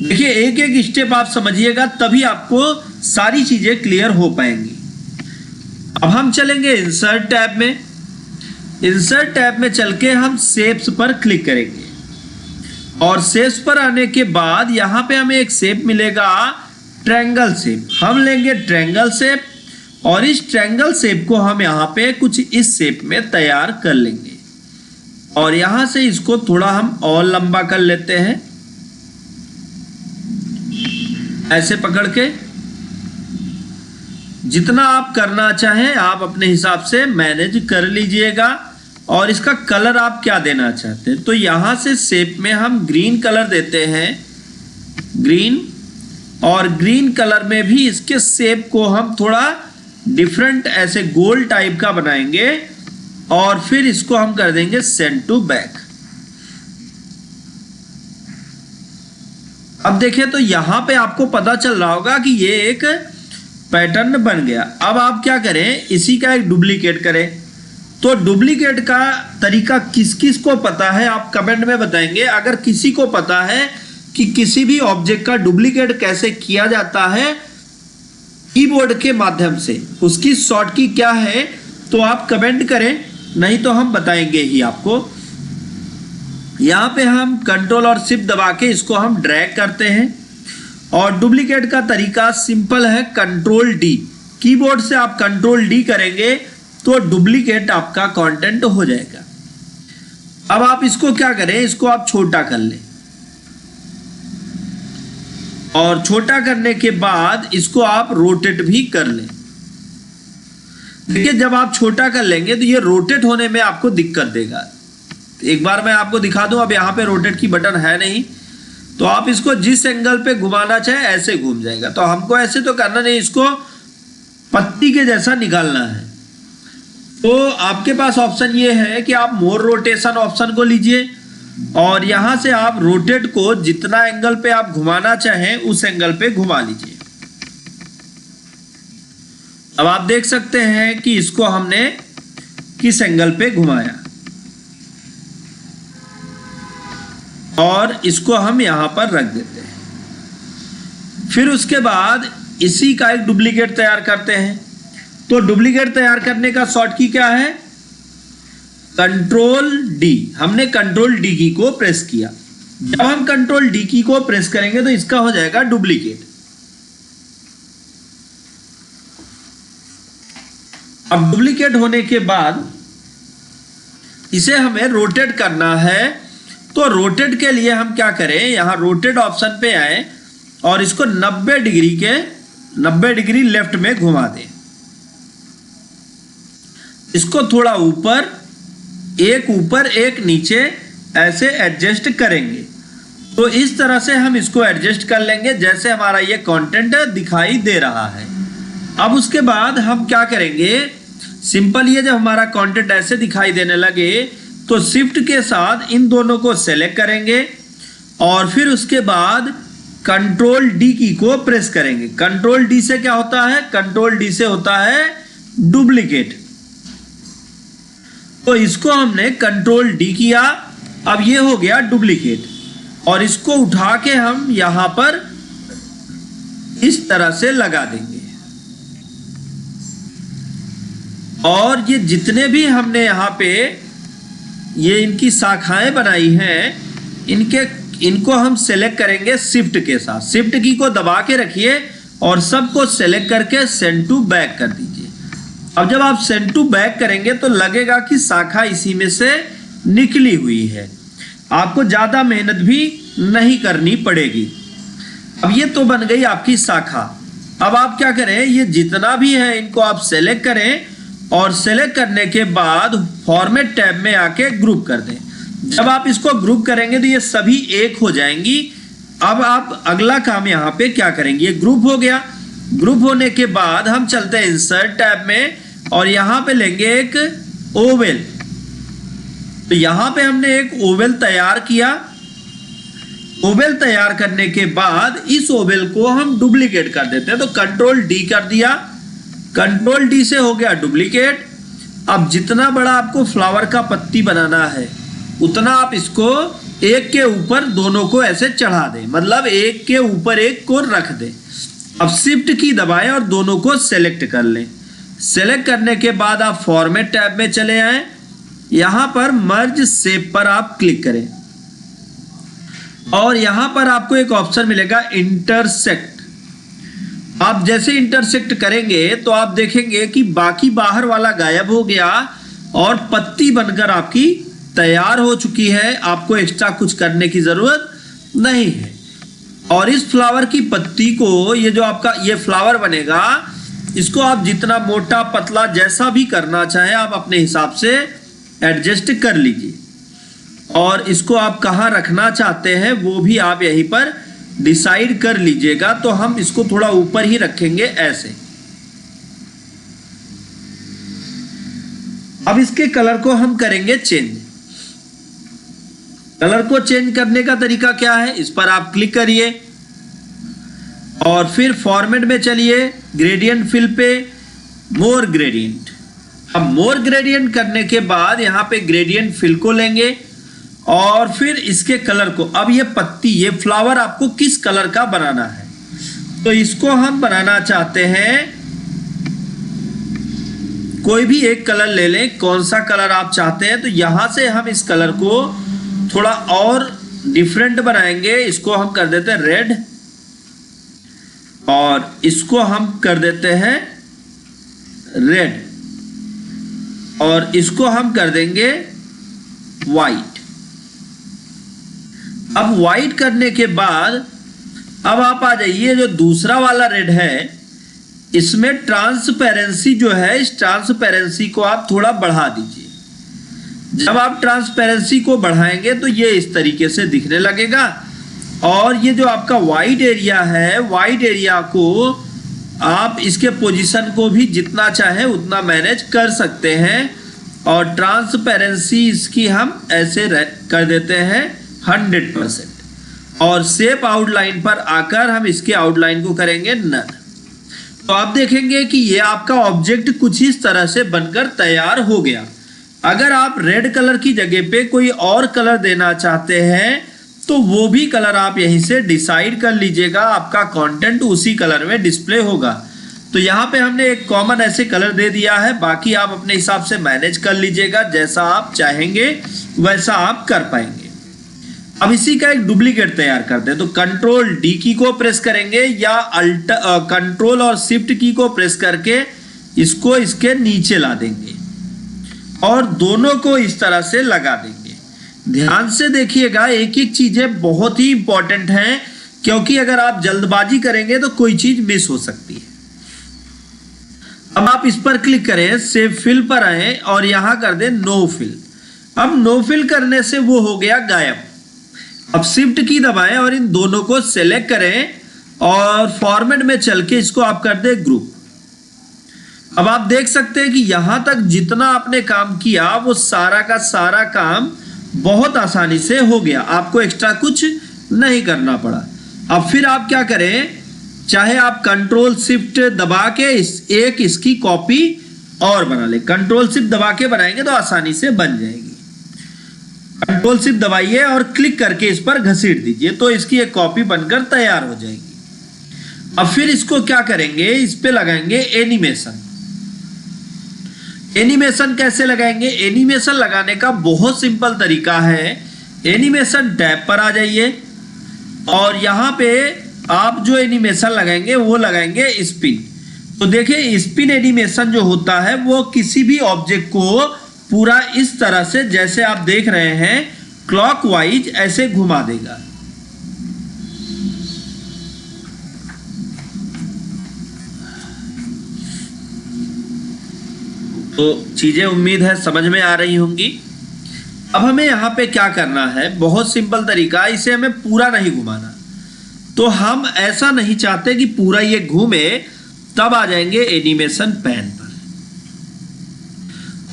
देखिए एक एक स्टेप आप समझिएगा, तभी आपको सारी चीजें क्लियर हो पाएंगी। अब हम चलेंगे इंसर्ट टैब में। इंसर्ट टैब में चल के हम शेप्स पर क्लिक करेंगे। और शेप्स पर आने के बाद यहाँ पे हमें एक शेप मिलेगा, ट्रायंगल शेप। हम लेंगे ट्रायंगल शेप और इस ट्रायंगल शेप को हम यहाँ पे कुछ इस शेप में तैयार कर लेंगे। और यहां से इसको थोड़ा हम और लंबा कर लेते हैं, ऐसे पकड़ के। जितना आप करना चाहें आप अपने हिसाब से मैनेज कर लीजिएगा। और इसका कलर आप क्या देना चाहते हैं, तो यहां से शेप में हम ग्रीन कलर देते हैं, ग्रीन। और ग्रीन कलर में भी इसके शेप को हम थोड़ा डिफरेंट ऐसे गोल टाइप का बनाएंगे। और फिर इसको हम कर देंगे सेंड टू बैक। अब देखें तो यहां पे आपको पता चल रहा होगा कि ये एक पैटर्न बन गया। अब आप क्या करें, इसी का एक डुप्लीकेट करें। तो डुप्लीकेट का तरीका किस किस को पता है आप कमेंट में बताएंगे। अगर किसी को पता है कि किसी भी ऑब्जेक्ट का डुप्लीकेट कैसे किया जाता है कीबोर्ड के माध्यम से, उसकी शॉर्ट की क्या है, तो आप कमेंट करें, नहीं तो हम बताएंगे ही आपको। यहां पे हम कंट्रोल और शिफ्ट दबा के इसको हम ड्रैग करते हैं। और डुप्लीकेट का तरीका सिंपल है, कंट्रोल डी। कीबोर्ड से आप कंट्रोल डी करेंगे तो डुप्लीकेट आपका कंटेंट हो जाएगा। अब आप इसको क्या करें, इसको आप छोटा कर लें। और छोटा करने के बाद इसको आप रोटेट भी कर लें। देखिए जब आप छोटा कर लेंगे तो ये रोटेट होने में आपको दिक्कत देगा। एक बार मैं आपको दिखा दूं, अब यहाँ पे रोटेट की बटन है नहीं, तो आप इसको जिस एंगल पे घुमाना चाहे ऐसे घूम जाएगा। तो हमको ऐसे तो करना नहीं, इसको पत्ती के जैसा निकालना है। तो आपके पास ऑप्शन ये है कि आप मोर रोटेशन ऑप्शन को लीजिए और यहां से आप रोटेट को जितना एंगल पे आप घुमाना चाहें उस एंगल पे घुमा लीजिए। अब आप देख सकते हैं कि इसको हमने किस एंगल पे घुमाया, और इसको हम यहां पर रख देते हैं। फिर उसके बाद इसी का एक डुप्लीकेट तैयार करते हैं। तो डुप्लीकेट तैयार करने का शॉर्ट की क्या है? Control D. हमने कंट्रोल डी की को प्रेस किया। जब हम कंट्रोल डी की को प्रेस करेंगे तो इसका हो जाएगा डुप्लीकेट। अब डुप्लीकेट होने के बाद इसे हमें रोटेट करना है। तो रोटेट के लिए हम क्या करें, यहां रोटेट ऑप्शन पे आए और इसको 90 डिग्री लेफ्ट में घुमा दें। इसको थोड़ा ऊपर एक नीचे ऐसे एडजस्ट करेंगे। तो इस तरह से हम इसको एडजस्ट कर लेंगे जैसे हमारा ये कंटेंट दिखाई दे रहा है। अब उसके बाद हम क्या करेंगे, सिंपल ये जब हमारा कंटेंट ऐसे दिखाई देने लगे तो शिफ्ट के साथ इन दोनों को सेलेक्ट करेंगे और फिर उसके बाद कंट्रोल डी की को प्रेस करेंगे। कंट्रोल डी से क्या होता है? कंट्रोल डी से होता है डुप्लीकेट। तो इसको हमने कंट्रोल डी किया, अब ये हो गया डुप्लीकेट, और इसको उठा के हम यहां पर इस तरह से लगा देंगे। और ये जितने भी हमने यहां पे ये इनकी शाखाएं बनाई हैं, इनको हम सेलेक्ट करेंगे शिफ्ट के साथ। शिफ्ट की को दबा के रखिए और सबको सेलेक्ट करके सेंड टू बैक कर दीजिए। अब जब आप सेंड टू बैक करेंगे तो लगेगा कि शाखा इसी में से निकली हुई है। आपको ज्यादा मेहनत भी नहीं करनी पड़ेगी। अब ये तो बन गई आपकी शाखा। अब आप क्या करें, ये जितना भी है इनको आप सेलेक्ट करें और सेलेक्ट करने के बाद फॉर्मेट टैब में आके ग्रुप कर दें। जब आप इसको ग्रुप करेंगे तो ये सभी एक हो जाएंगी। अब आप अगला काम यहाँ पे क्या करेंगे, ये ग्रुप हो गया। ग्रुप होने के बाद हम चलते हैं इंसर्ट टैब में और यहाँ पे लेंगे एक ओवल। तो यहाँ पे हमने एक ओवल तैयार किया। ओवल तैयार करने के बाद इस ओवल को हम डुप्लीकेट कर देते हैं। तो कंट्रोल डी कर दिया, कंट्रोल डी से हो गया डुप्लीकेट। अब जितना बड़ा आपको फ्लावर का पत्ती बनाना है उतना आप इसको एक के ऊपर दोनों को ऐसे चढ़ा दें, मतलब एक के ऊपर एक को रख दें। अब शिफ्ट की दबाएं और दोनों को सेलेक्ट कर लें। सेलेक्ट करने के बाद आप फॉर्मेट टैब में चले आए, यहां पर मर्ज शेप पर आप क्लिक करें और यहां पर आपको एक ऑप्शन मिलेगा इंटरसेक्ट। आप जैसे इंटरसेक्ट करेंगे तो आप देखेंगे कि बाकी बाहर वाला गायब हो गया और पत्ती बनकर आपकी तैयार हो चुकी है। आपको एक्स्ट्रा कुछ करने की जरूरत नहीं है। और इस फ्लावर की पत्ती को, ये जो आपका ये फ्लावर बनेगा, इसको आप जितना मोटा पतला जैसा भी करना चाहें आप अपने हिसाब से एडजस्ट कर लीजिए। और इसको आप कहाँ रखना चाहते हैं वो भी आप यहीं पर डिसाइड कर लीजिएगा। तो हम इसको थोड़ा ऊपर ही रखेंगे ऐसे। अब इसके कलर को हम करेंगे चेंज। कलर को चेंज करने का तरीका क्या है, इस पर आप क्लिक करिए और फिर फॉर्मेट में चलिए, ग्रेडियंट फिल पे, मोर ग्रेडियंट। अब मोर ग्रेडियंट करने के बाद यहां पे ग्रेडियंट फिल को लेंगे और फिर इसके कलर को, अब ये पत्ती, ये फ्लावर आपको किस कलर का बनाना है, तो इसको हम बनाना चाहते हैं कोई भी एक कलर ले लें। कौन सा कलर आप चाहते हैं, तो यहां से हम इस कलर को थोड़ा और डिफरेंट बनाएंगे। इसको हम कर देते हैं रेड और इसको हम कर देते हैं रेड और इसको हम कर देंगे वाइट। अब वाइट करने के बाद अब आप आ जाइए, जो दूसरा वाला रेड है इसमें ट्रांसपेरेंसी जो है, इस ट्रांसपेरेंसी को आप थोड़ा बढ़ा दीजिए। जब आप ट्रांसपेरेंसी को बढ़ाएंगे तो ये इस तरीके से दिखने लगेगा। और ये जो आपका वाइट एरिया है, वाइट एरिया को आप इसके पोजीशन को भी जितना चाहे उतना मैनेज कर सकते हैं। और ट्रांसपेरेंसी इसकी हम ऐसे कर देते हैं 100%। और शेप आउटलाइन पर आकर हम इसके आउटलाइन को करेंगे नन। तो आप देखेंगे कि ये आपका ऑब्जेक्ट कुछ इस तरह से बनकर तैयार हो गया। अगर आप रेड कलर की जगह पे कोई और कलर देना चाहते हैं तो वो भी कलर आप यहीं से डिसाइड कर लीजिएगा, आपका कंटेंट उसी कलर में डिस्प्ले होगा। तो यहाँ पे हमने एक कॉमन ऐसे कलर दे दिया है, बाकी आप अपने हिसाब से मैनेज कर लीजिएगा, जैसा आप चाहेंगे वैसा आप कर पाएंगे। अब इसी का एक डुप्लीकेट तैयार करते हैं। तो कंट्रोल डी की को प्रेस करेंगे या कंट्रोल और शिफ्ट की को प्रेस करके इसको इसके नीचे ला देंगे और दोनों को इस तरह से लगा देंगे। ध्यान से देखिएगा, एक एक चीजें बहुत ही इंपॉर्टेंट हैं, क्योंकि अगर आप जल्दबाजी करेंगे तो कोई चीज मिस हो सकती है। अब आप इस पर क्लिक करें, सेव फिल पर आए और यहां कर दें नो फिल। अब नो फिल करने से वो हो गया गायब। अब शिफ्ट की दबाएं और इन दोनों को सेलेक्ट करें और फॉर्मेट में चल के इसको आप कर दें ग्रुप। अब आप देख सकते हैं कि यहां तक जितना आपने काम किया वो सारा का सारा काम बहुत आसानी से हो गया, आपको एक्स्ट्रा कुछ नहीं करना पड़ा। अब फिर आप क्या करें, चाहे आप कंट्रोल शिफ्ट दबा के इसकी कॉपी और बना ले। कंट्रोल शिफ्ट दबा के बनाएंगे तो आसानी से बन जाएगी। कंट्रोल शिफ्ट दबाइए और क्लिक करके इस पर घसीट दीजिए तो इसकी एक कॉपी बनकर तैयार हो जाएगी। अब फिर इसको क्या करेंगे, इस पे लगाएंगे एनिमेशन। एनिमेशन कैसे लगाएंगे? एनिमेशन लगाने का बहुत सिंपल तरीका है। एनिमेशन टैब पर आ जाइए और यहां पे आप जो एनिमेशन लगाएंगे वो लगाएंगे स्पिन। तो देखिए स्पिन एनिमेशन जो होता है वो किसी भी ऑब्जेक्ट को पूरा इस तरह से, जैसे आप देख रहे हैं, क्लॉकवाइज ऐसे घुमा देगा। तो चीजें उम्मीद है समझ में आ रही होंगी। अब हमें यहां पे क्या करना है, बहुत सिंपल तरीका, इसे हमें पूरा नहीं घुमाना। तो हम ऐसा नहीं चाहते कि पूरा ये घूमे, तब आ जाएंगे एनिमेशन पैन पर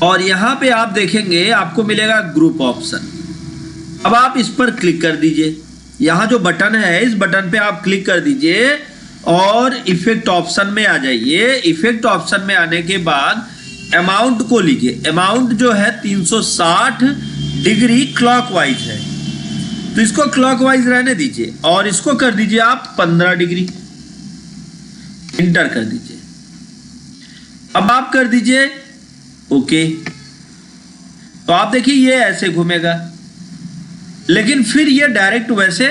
और यहां पे आप देखेंगे आपको मिलेगा ग्रुप ऑप्शन। अब आप इस पर क्लिक कर दीजिए, यहां जो बटन है इस बटन पे आप क्लिक कर दीजिए और इफेक्ट ऑप्शन में आ जाइए। इफेक्ट ऑप्शन में आने के बाद अमाउंट को लीजिए। अमाउंट जो है 360 डिग्री क्लॉकवाइज है, तो इसको क्लॉकवाइज रहने दीजिए और इसको कर दीजिए आप 15 डिग्री। इंटर कर दीजिए। अब आप कर दीजिए ओके। तो आप देखिए ये ऐसे घूमेगा, लेकिन फिर ये डायरेक्ट वैसे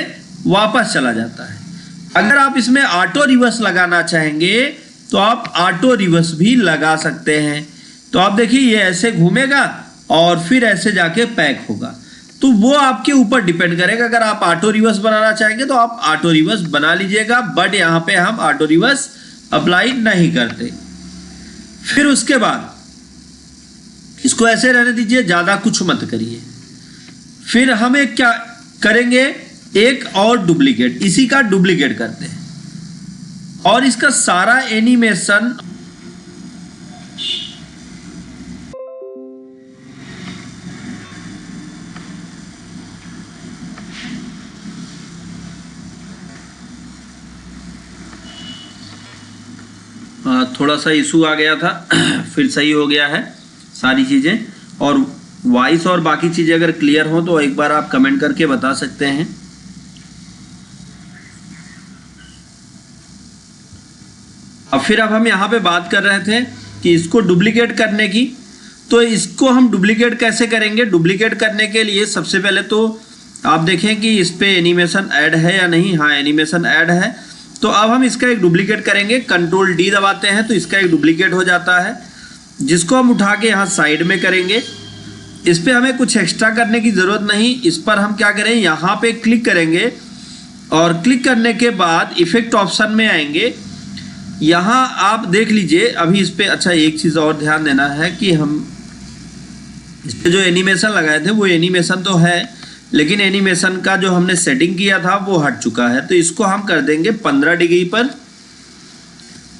वापस चला जाता है। अगर आप इसमें ऑटो रिवर्स लगाना चाहेंगे तो आप ऑटो रिवर्स भी लगा सकते हैं। तो आप देखिए ये ऐसे घूमेगा और फिर ऐसे जाके पैक होगा। तो वो आपके ऊपर डिपेंड करेगा। अगर आप ऑटो रिवर्स बनाना चाहेंगे तो आप ऑटो रिवर्स बना लीजिएगा, बट यहां पे हम ऑटो रिवर्स अप्लाई नहीं करते। फिर उसके बाद इसको ऐसे रहने दीजिए, ज्यादा कुछ मत करिए। फिर हम एक क्या करेंगे, एक और डुप्लीकेट, इसी का डुप्लीकेट करते हैं और इसका सारा एनिमेशन थोड़ा सा इशू आ गया था, फिर सही हो गया है सारी चीजें। और वॉइस और बाकी चीजें अगर क्लियर हो तो एक बार आप कमेंट करके बता सकते हैं। अब हम यहाँ पे बात कर रहे थे कि इसको डुप्लीकेट करने की। तो इसको हम डुप्लीकेट कैसे करेंगे? डुप्लीकेट करने के लिए सबसे पहले तो आप देखें कि इस पे एनिमेशन ऐड है या नहीं। हाँ, एनिमेशन ऐड है। तो अब हम इसका एक डुप्लीकेट करेंगे। कंट्रोल डी दबाते हैं तो इसका एक डुप्लीकेट हो जाता है, जिसको हम उठा के यहाँ साइड में करेंगे। इस पे हमें कुछ एक्स्ट्रा करने की जरूरत नहीं। इस पर हम क्या करें, यहाँ पे क्लिक करेंगे और क्लिक करने के बाद इफेक्ट ऑप्शन में आएंगे। यहाँ आप देख लीजिए अभी इस पे, अच्छा एक चीज़ और ध्यान देना है कि हम इस पे जो एनिमेशन लगाए थे वो एनिमेशन तो है, लेकिन एनिमेशन का जो हमने सेटिंग किया था वो हट चुका है। तो इसको हम कर देंगे 15 डिग्री पर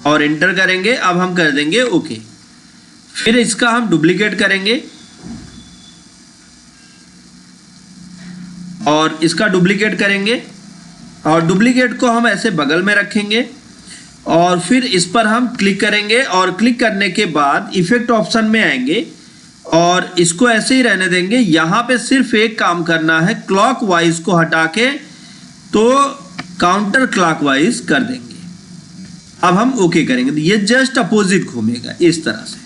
और इंटर करेंगे। अब हम कर देंगे ओके। फिर इसका हम डुप्लीकेट करेंगे और इसका डुप्लीकेट करेंगे और डुप्लीकेट को हम ऐसे बगल में रखेंगे और फिर इस पर हम क्लिक करेंगे और क्लिक करने के बाद इफेक्ट ऑप्शन में आएंगे और इसको ऐसे ही रहने देंगे। यहाँ पे सिर्फ एक काम करना है, क्लॉकवाइज को हटा के तो काउंटर क्लॉकवाइज कर देंगे। अब हम ओके करेंगे तो ये जस्ट अपोजिट घूमेगा इस तरह से।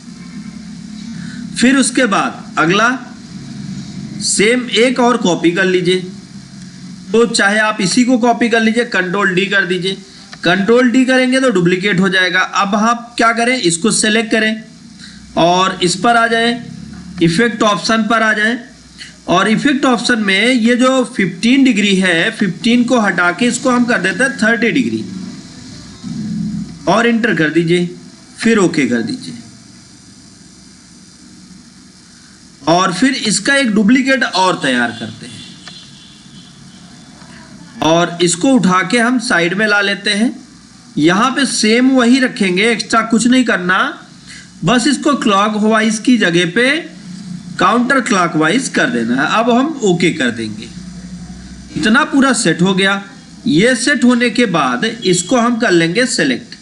फिर उसके बाद अगला सेम एक और कॉपी कर लीजिए, तो चाहे आप इसी को कॉपी कर लीजिए, कंट्रोल डी कर दीजिए। कंट्रोल डी करेंगे तो डुप्लीकेट हो जाएगा। अब आप क्या करें, इसको सेलेक्ट करें और इस पर आ जाए, इफेक्ट ऑप्शन पर आ जाए और इफेक्ट ऑप्शन में ये जो 15 डिग्री है 15 को हटा के इसको हम कर देते हैं 30 डिग्री और इंटर कर दीजिए, फिर ओके कर दीजिए। और फिर इसका एक डुप्लीकेट और तैयार करते हैं और इसको उठा के हम साइड में ला लेते हैं। यहां पे सेम वही रखेंगे, एक्स्ट्रा कुछ नहीं करना, बस इसको क्लॉकवाइज की जगह पे काउंटर क्लॉकवाइज कर देना है। अब हम ओके कर देंगे। इतना पूरा सेट हो गया। ये सेट होने के बाद इसको हम कर लेंगे सेलेक्ट।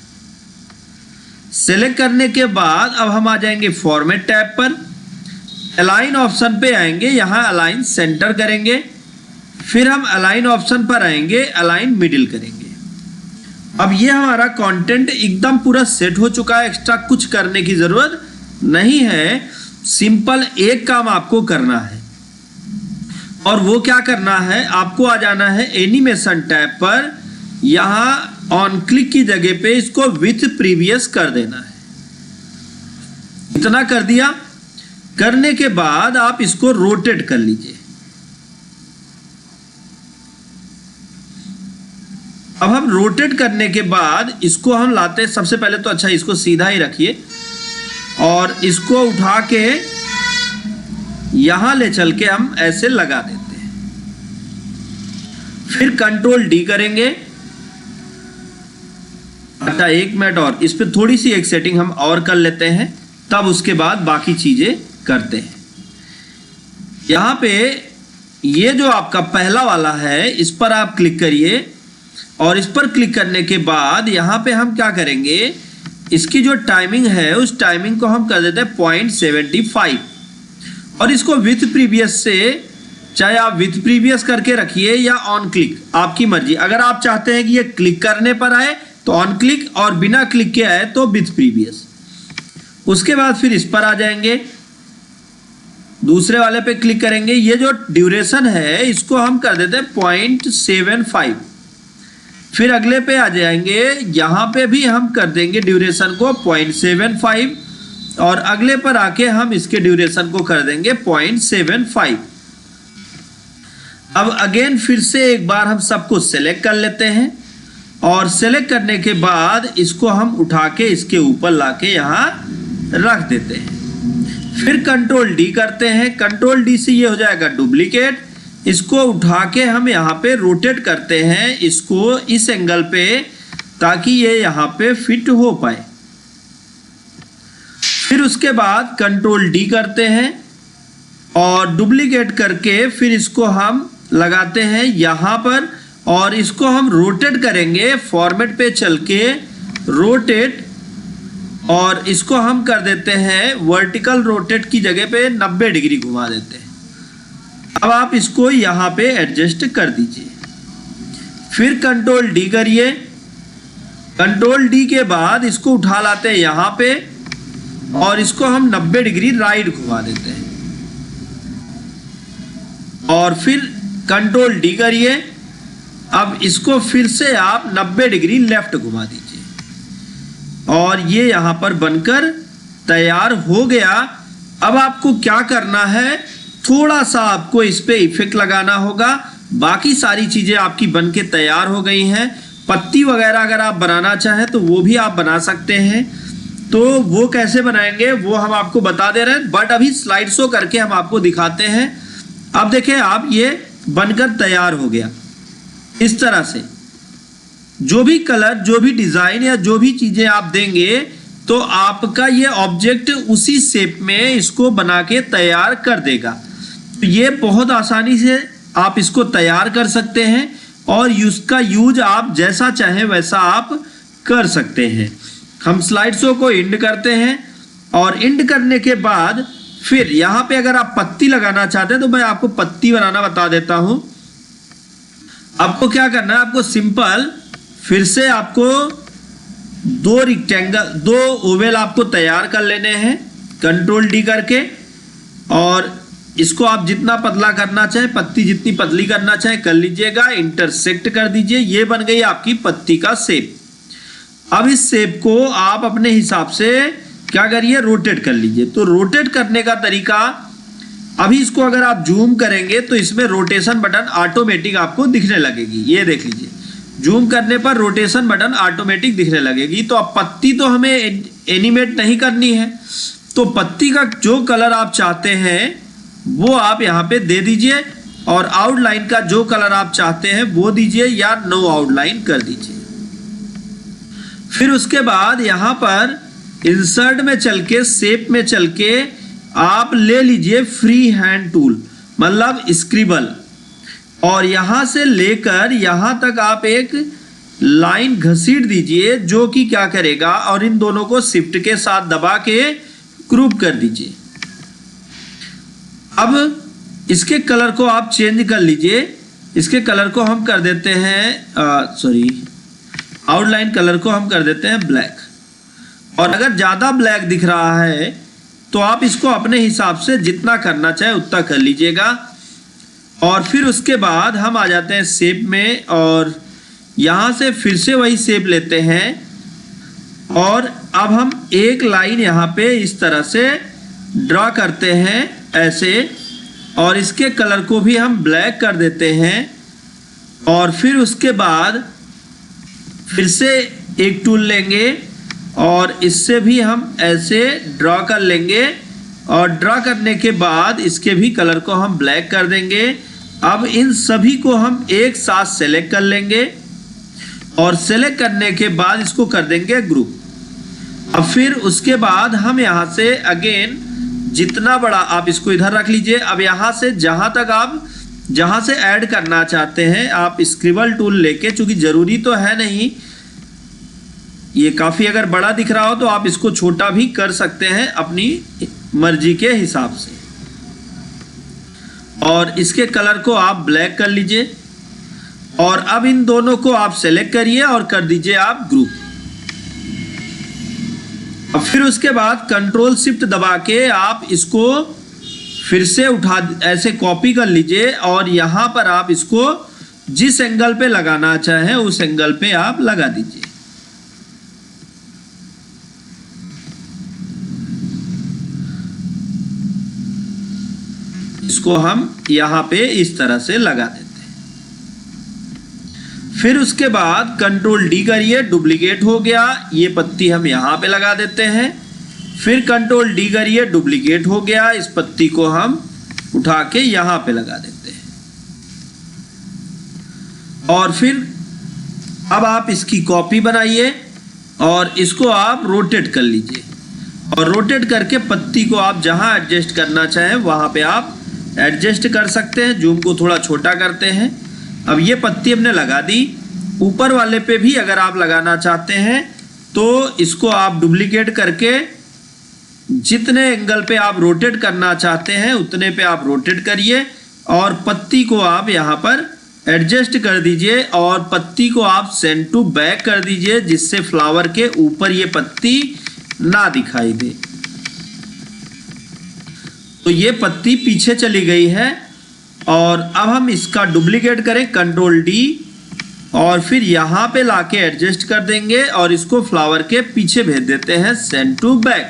सेलेक्ट करने के बाद अब हम आ जाएंगे फॉर्मेट टैब पर, अलाइन ऑप्शन पे आएंगे, यहां अलाइन सेंटर करेंगे, फिर हम अलाइन ऑप्शन पर आएंगे, अलाइन मिडिल करेंगे। अब ये हमारा कंटेंट एकदम पूरा सेट हो चुका है, एक्स्ट्रा कुछ करने की जरूरत नहीं है। सिंपल एक काम आपको करना है और वो क्या करना है, आपको आ जाना है एनिमेशन टैब पर, यहां ऑन क्लिक की जगह पे इसको विथ प्रीवियस कर देना है। इतना कर दिया। करने के बाद आप इसको रोटेट कर लीजिए। अब हम रोटेट करने के बाद इसको हम लाते हैं, सबसे पहले तो अच्छा इसको सीधा ही रखिए और इसको उठा के यहां ले चल के हम ऐसे लगा देते हैं। फिर कंट्रोल डी करेंगे। अच्छा 1 मिनट और इस पे थोड़ी सी एक सेटिंग हम और कर लेते हैं, तब उसके बाद बाकी चीजें करते हैं। यहां पे ये जो आपका पहला वाला है इस पर आप क्लिक करिए और इस पर क्लिक करने के बाद यहां पे हम क्या करेंगे, इसकी जो टाइमिंग है उस टाइमिंग को हम कर देते हैं 0.75 और इसको विथ प्रीवियस से, चाहे आप विथ प्रीवियस करके रखिए या ऑन क्लिक, आपकी मर्जी। अगर आप चाहते हैं कि ये क्लिक करने पर आए तो ऑन क्लिक और बिना क्लिक के आए तो विथ प्रीवियस। उसके बाद फिर इस पर आ जाएंगे, दूसरे वाले पे क्लिक करेंगे। ये जो ड्यूरेशन है इसको हम कर देते हैं 0.75। फिर अगले पे आ जाएंगे, यहां पे भी हम कर देंगे ड्यूरेशन को 0.75 और अगले पर आके हम इसके ड्यूरेशन को कर देंगे 0.75। अब अगेन फिर से एक बार हम सबको सेलेक्ट कर लेते हैं और सेलेक्ट करने के बाद इसको हम उठा के इसके ऊपर लाके यहां रख देते हैं। फिर कंट्रोल डी करते हैं। कंट्रोल डी से ये हो जाएगा डुप्लीकेट। इसको उठा के हम यहाँ पे रोटेट करते हैं इसको इस एंगल पे, ताकि ये यहाँ पे फिट हो पाए। फिर उसके बाद कंट्रोल डी करते हैं और डुप्लीकेट करके फिर इसको हम लगाते हैं यहाँ पर और इसको हम रोटेट करेंगे। फॉर्मेट पे चल के रोटेट और इसको हम कर देते हैं वर्टिकल रोटेट की जगह पे 90 डिग्री घुमा देते हैं। अब आप इसको यहां पे एडजस्ट कर दीजिए। फिर कंट्रोल डी करिए। कंट्रोल डी के बाद इसको उठा लाते हैं यहां पे और इसको हम 90 डिग्री राइट घुमा देते हैं और फिर कंट्रोल डी करिए। अब इसको फिर से आप 90 डिग्री लेफ्ट घुमा दीजिए और ये यहां पर बनकर तैयार हो गया। अब आपको क्या करना है, थोड़ा सा आपको इस पे इफेक्ट लगाना होगा। बाकी सारी चीजें आपकी बनके तैयार हो गई हैं। पत्ती वगैरह अगर आप बनाना चाहें तो वो भी आप बना सकते हैं। तो वो कैसे बनाएंगे वो हम आपको बता दे रहे हैं, बट अभी स्लाइड शो करके हम आपको दिखाते हैं। अब देखें आप, ये बनकर तैयार हो गया इस तरह से। जो भी कलर, जो भी डिजाइन या जो भी चीजें आप देंगे तो आपका ये ऑब्जेक्ट उसी शेप में इसको बना के तैयार कर देगा। तो ये बहुत आसानी से आप इसको तैयार कर सकते हैं और इसका यूज आप जैसा चाहें वैसा आप कर सकते हैं। हम स्लाइड शो को एंड करते हैं और एंड करने के बाद फिर यहाँ पे अगर आप पत्ती लगाना चाहते हैं तो मैं आपको पत्ती बनाना बता देता हूं। आपको क्या करना है, आपको सिंपल फिर से आपको दो ओवल आपको तैयार कर लेने हैं कंट्रोल डी करके, और इसको आप जितना पतला करना चाहे, पत्ती जितनी पतली करना चाहे कर लीजिएगा, इंटरसेक्ट कर दीजिए। ये बन गई आपकी पत्ती का शेप। अब इस शेप को आप अपने हिसाब से क्या करिए, रोटेट कर लीजिए। तो रोटेट करने का तरीका, अभी इसको अगर आप जूम करेंगे तो इसमें रोटेशन बटन ऑटोमेटिक आपको दिखने लगेगी। ये देख लीजिए, जूम करने पर रोटेशन बटन ऑटोमेटिक दिखने लगेगी। तो अब पत्ती तो हमें एनिमेट नहीं करनी है, तो पत्ती का जो कलर आप चाहते हैं वो आप यहाँ पे दे दीजिए, और आउटलाइन का जो कलर आप चाहते हैं वो दीजिए या नो आउटलाइन कर दीजिए। फिर उसके बाद यहाँ पर इंसर्ट में चल के, शेप में चल के आप ले लीजिए फ्री हैंड टूल, मतलब स्क्रिबल, और यहां से लेकर यहां तक आप एक लाइन घसीट दीजिए जो कि क्या करेगा, और इन दोनों को शिफ्ट के साथ दबा के ग्रुप कर दीजिए। अब इसके कलर को आप चेंज कर लीजिए। इसके कलर को हम कर देते हैं आउटलाइन कलर को हम कर देते हैं ब्लैक, और अगर ज़्यादा ब्लैक दिख रहा है तो आप इसको अपने हिसाब से जितना करना चाहे उतना कर लीजिएगा। और फिर उसके बाद हम आ जाते हैं शेप में, और यहाँ से फिर से वही शेप लेते हैं, और अब हम एक लाइन यहाँ पे इस तरह से ड्रा करते हैं ऐसे, और इसके कलर को भी हम ब्लैक कर देते हैं। और फिर उसके बाद फिर से एक टूल लेंगे और इससे भी हम ऐसे ड्रा कर लेंगे, और ड्रा करने के बाद इसके भी कलर को हम ब्लैक कर देंगे। अब इन सभी को हम एक साथ सेलेक्ट कर लेंगे, और सेलेक्ट करने के बाद इसको कर देंगे ग्रुप। अब फिर उसके बाद हम यहाँ से अगेन जितना बड़ा, आप इसको इधर रख लीजिए। अब यहाँ से जहाँ तक आप जहाँ से ऐड करना चाहते हैं आप स्क्रिबल टूल लेके, चूंकि ज़रूरी तो है नहीं, ये काफ़ी अगर बड़ा दिख रहा हो तो आप इसको छोटा भी कर सकते हैं अपनी मर्जी के हिसाब से। और इसके कलर को आप ब्लैक कर लीजिए, और अब इन दोनों को आप सेलेक्ट करिए और कर दीजिए आप ग्रुप। अब फिर उसके बाद कंट्रोल शिफ्ट दबा के आप इसको फिर से उठा ऐसे कॉपी कर लीजिए, और यहाँ पर आप इसको जिस एंगल पे लगाना चाहें उस एंगल पे आप लगा दीजिए। इसको हम यहाँ पे इस तरह से लगा देते हैं। फिर उसके बाद कंट्रोल डी करिए, डुप्लीकेट हो गया, ये पत्ती हम यहाँ पे लगा देते हैं। फिर कंट्रोल डी करिए, डुप्लीकेट हो गया, इस पत्ती को हम उठा के यहाँ पे लगा देते हैं। और फिर अब आप इसकी कॉपी बनाइए और इसको आप रोटेट कर लीजिए, और रोटेट करके पत्ती को आप जहाँ एडजस्ट करना चाहें वहाँ पे आप एडजस्ट कर सकते हैं। जूम को थोड़ा छोटा करते हैं। अब ये पत्ती हमने लगा दी। ऊपर वाले पे भी अगर आप लगाना चाहते हैं तो इसको आप डुप्लीकेट करके जितने एंगल पे आप रोटेट करना चाहते हैं उतने पे आप रोटेट करिए, और पत्ती को आप यहाँ पर एडजस्ट कर दीजिए, और पत्ती को आप सेंड टू बैक कर दीजिए, जिससे फ्लावर के ऊपर ये पत्ती ना दिखाई दे। तो ये पत्ती पीछे चली गई है। और अब हम इसका डुप्लीकेट करें, कंट्रोल डी, और फिर यहाँ पे लाके एडजस्ट कर देंगे और इसको फ्लावर के पीछे भेज देते हैं सेंड टू बैक,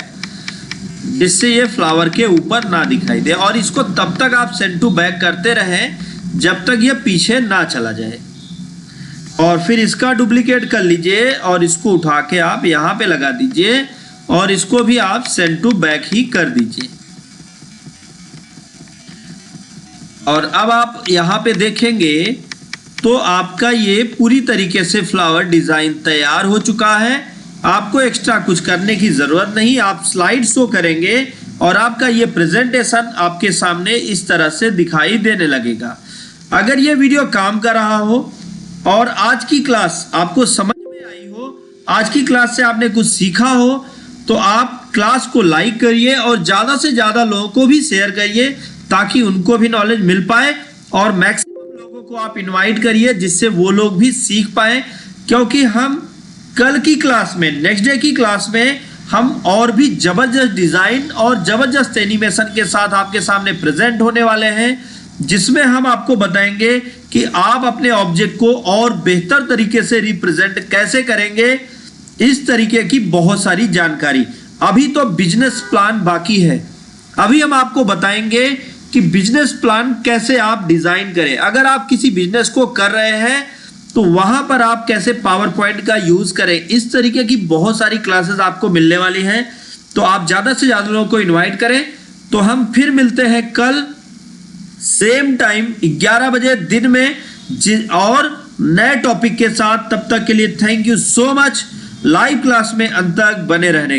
जिससे ये फ्लावर के ऊपर ना दिखाई दे। और इसको तब तक आप सेंड टू बैक करते रहें जब तक ये पीछे ना चला जाए। और फिर इसका डुप्लीकेट कर लीजिए और इसको उठा के आप यहाँ पे लगा दीजिए, और इसको भी आप सेंड टू बैक ही कर दीजिए। और अब आप यहाँ पे देखेंगे तो आपका ये पूरी तरीके से फ्लावर डिज़ाइन तैयार हो चुका है। आपको एक्स्ट्रा कुछ करने की ज़रूरत नहीं, आप स्लाइड शो करेंगे और आपका ये प्रेजेंटेशन आपके सामने इस तरह से दिखाई देने लगेगा। अगर ये वीडियो काम कर रहा हो और आज की क्लास आपको समझ में आई हो, आज की क्लास से आपने कुछ सीखा हो, तो आप क्लास को लाइक करिए और ज़्यादा से ज़्यादा लोगों को भी शेयर करिए ताकि उनको भी नॉलेज मिल पाए, और मैक्सिमम लोगों को आप इनवाइट करिए जिससे वो लोग भी सीख पाए। क्योंकि हम कल की क्लास में, नेक्स्ट डे की क्लास में हम और भी ज़बरदस्त डिज़ाइन और ज़बरदस्त एनिमेशन के साथ आपके सामने प्रेजेंट होने वाले हैं, जिसमें हम आपको बताएंगे कि आप अपने ऑब्जेक्ट को और बेहतर तरीके से रिप्रेजेंट कैसे करेंगे। इस तरीके की बहुत सारी जानकारी। अभी तो बिजनेस प्लान बाकी है। अभी हम आपको बताएंगे कि बिजनेस प्लान कैसे आप डिजाइन करें। अगर आप किसी बिजनेस को कर रहे हैं तो वहां पर आप कैसे पावर पॉइंट का यूज करें। इस तरीके की बहुत सारी क्लासेस आपको मिलने वाली हैं, तो आप ज्यादा से ज्यादा लोगों को इनवाइट करें। तो हम फिर मिलते हैं कल सेम टाइम 11 बजे दिन में और नए टॉपिक के साथ। तब तक के लिए thank you so much live class में अंत तक बने रहने की।